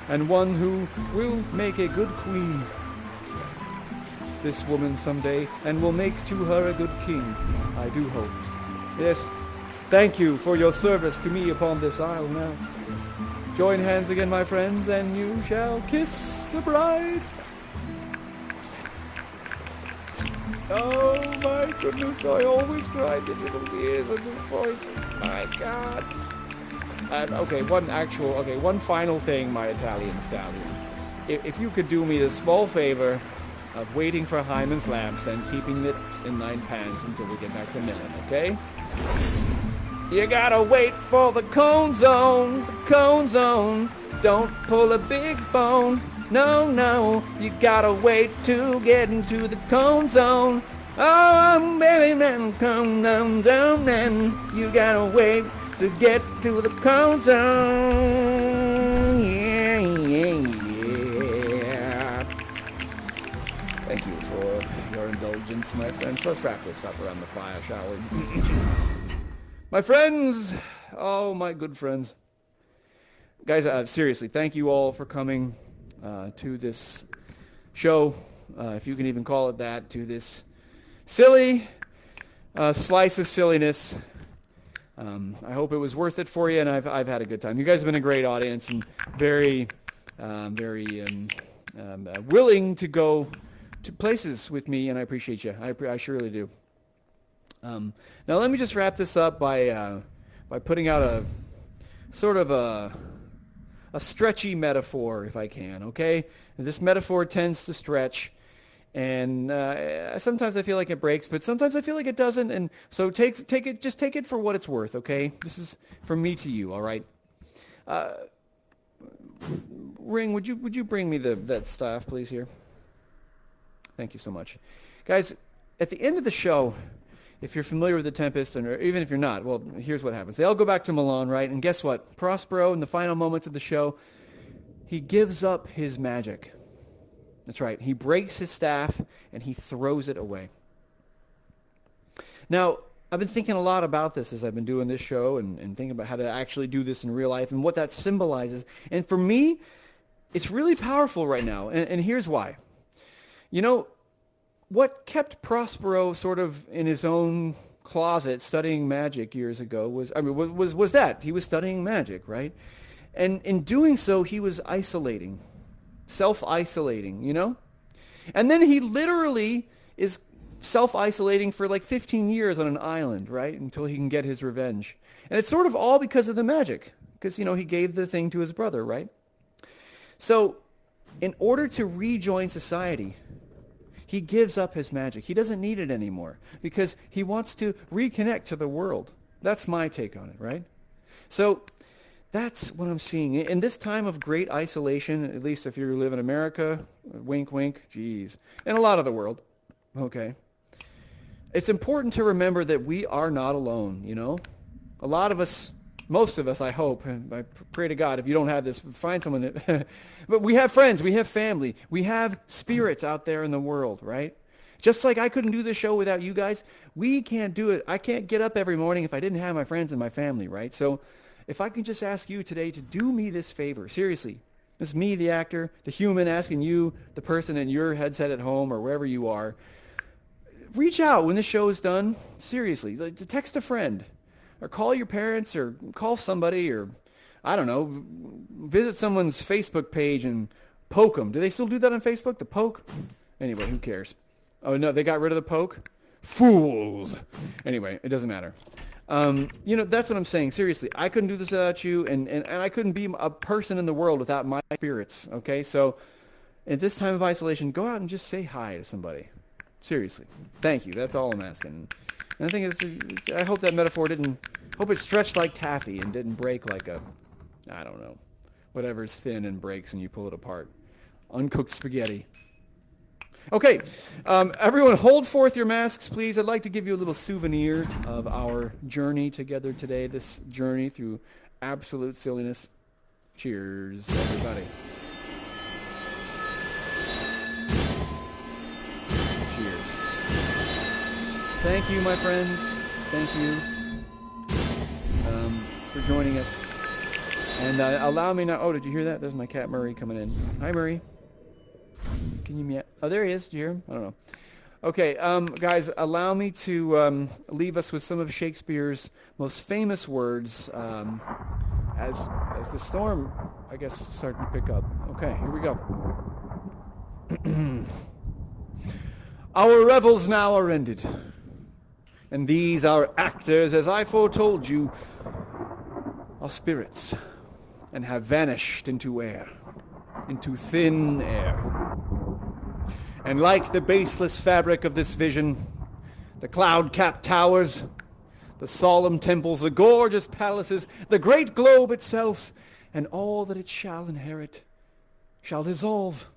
Speaker 2: and one who will make a good queen. This woman someday, and will make to her a good king, I do hope. Yes, thank you for your service to me upon this isle now. Join hands again, my friends, and you shall kiss the bride. Oh my goodness, I always cry digital tears at this point. My God. One final thing, my Italian stallion. If you could do me the small favor of waiting for Hyman's lamps and keeping it in 9 pans until we get back to milling, okay? You gotta wait for the cone zone, Don't pull a big bone. No, you gotta wait to get into the cone zone. Oh, baby, man, come down, man. You gotta wait to get to the cone zone. Yeah. Thank you for your indulgence. Yes, my friends. Let's wrap this up around the fire, shall we? My friends. Oh, my good friends. Guys, seriously, thank you all for coming to this show, if you can even call it that, to this silly slice of silliness. I hope it was worth it for you, and I've had a good time. You guys have been a great audience and very willing to go to places with me, and I appreciate you. I surely do. Now let me just wrap this up by putting out a sort of a stretchy metaphor, if I can. Okay, and this metaphor tends to stretch. And sometimes I feel like it breaks, but sometimes I feel like it doesn't. And so take it for what it's worth, okay? This is from me to you, all right? Ring, would you bring me that staff, please, here? Thank you so much. Guys, at the end of the show, if you're familiar with the Tempest, or even if you're not, well, here's what happens. They all go back to Milan, right? And guess what? Prospero, in the final moments of the show, he gives up his magic. That's right. He breaks his staff and he throws it away. Now, I've been thinking a lot about this as I've been doing this show and thinking about how to actually do this in real life and what that symbolizes. And for me, it's really powerful right now. And here's why. You know, what kept Prospero sort of in his own closet studying magic years ago was that. He was studying magic, right? And in doing so, he was isolating. Self-isolating, you know? And then he literally is self-isolating for like 15 years on an island, right? Until he can get his revenge. And it's sort of all because of the magic. Because, you know, he gave the thing to his brother, right? So, in order to rejoin society, he gives up his magic. He doesn't need it anymore. Because he wants to reconnect to the world. That's my take on it, right? So, that's what I'm seeing. In this time of great isolation, at least if you live in America, wink, wink, geez, and a lot of the world, okay, it's important to remember that we are not alone, you know? A lot of us, most of us, I hope, and I pray to God, if you don't have this, find someone that, but we have friends, we have family, we have spirits out there in the world, right? Just like I couldn't do this show without you guys, we can't do it. I can't get up every morning if I didn't have my friends and my family, right? So, if I can just ask you today to do me this favor, seriously, this is me, the actor, the human, asking you, the person in your headset at home or wherever you are, reach out when the show is done, seriously, like, text a friend, or call your parents, or call somebody, or, I don't know, visit someone's Facebook page and poke them. Do they still do that on Facebook, the poke? Anyway, who cares? Oh, no, they got rid of the poke? Fools! Anyway, it doesn't matter. You know, that's what I'm saying. Seriously, I couldn't do this without you, and I couldn't be a person in the world without my spirits, okay? So at this time of isolation, go out and just say hi to somebody. Seriously. Thank you. That's all I'm asking. And I think I hope that metaphor hope it stretched like taffy and didn't break like I don't know, whatever's thin and breaks and you pull it apart. Uncooked spaghetti. Okay, everyone hold forth your masks, please. I'd like to give you a little souvenir of our journey together today, this journey through absolute silliness. Cheers, everybody. Cheers. Thank you, my friends. Thank you for joining us. And allow me now... Oh, did you hear that? There's my cat Murray coming in. Hi, Murray. Can you meow? Oh, there he is. Did you hear him? I don't know. Okay, guys, allow me to leave us with some of Shakespeare's most famous words as the storm, I guess, starting to pick up. Okay, here we go. Our revels now are ended, and these our actors, as I foretold you, are spirits, and have vanished into air, into thin air. And like the baseless fabric of this vision, the cloud-capped towers, the solemn temples, the gorgeous palaces, the great globe itself, and all that it shall inherit, shall dissolve,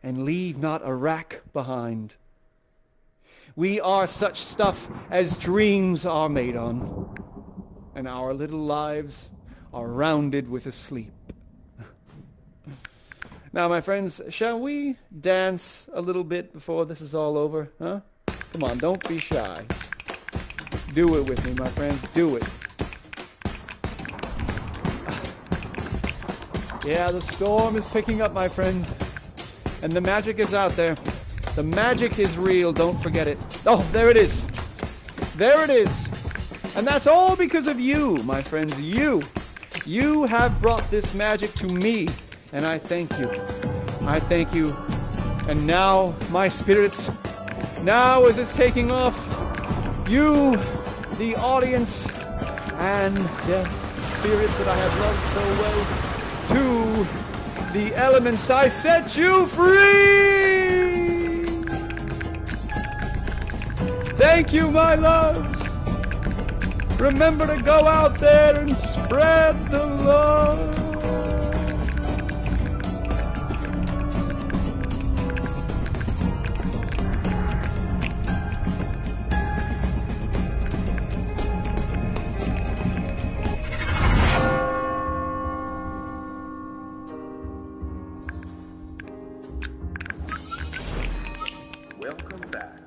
Speaker 2: and leave not a rack behind. We are such stuff as dreams are made on, and our little lives are rounded with a sleep. Now, my friends, shall we dance a little bit before this is all over, huh? Come on, don't be shy. Do it with me, my friends. Do it. Yeah, the storm is picking up, my friends. And the magic is out there. The magic is real. Don't forget it. Oh, there it is. There it is. And that's all because of you, my friends. You. You have brought this magic to me. And I thank you. I thank you. And now, my spirits, now as it's taking off, you, the audience, and the spirits that I have loved so well, to the elements, I set you free! Thank you, my loves! Remember to go out there and spread the love!
Speaker 1: Welcome back.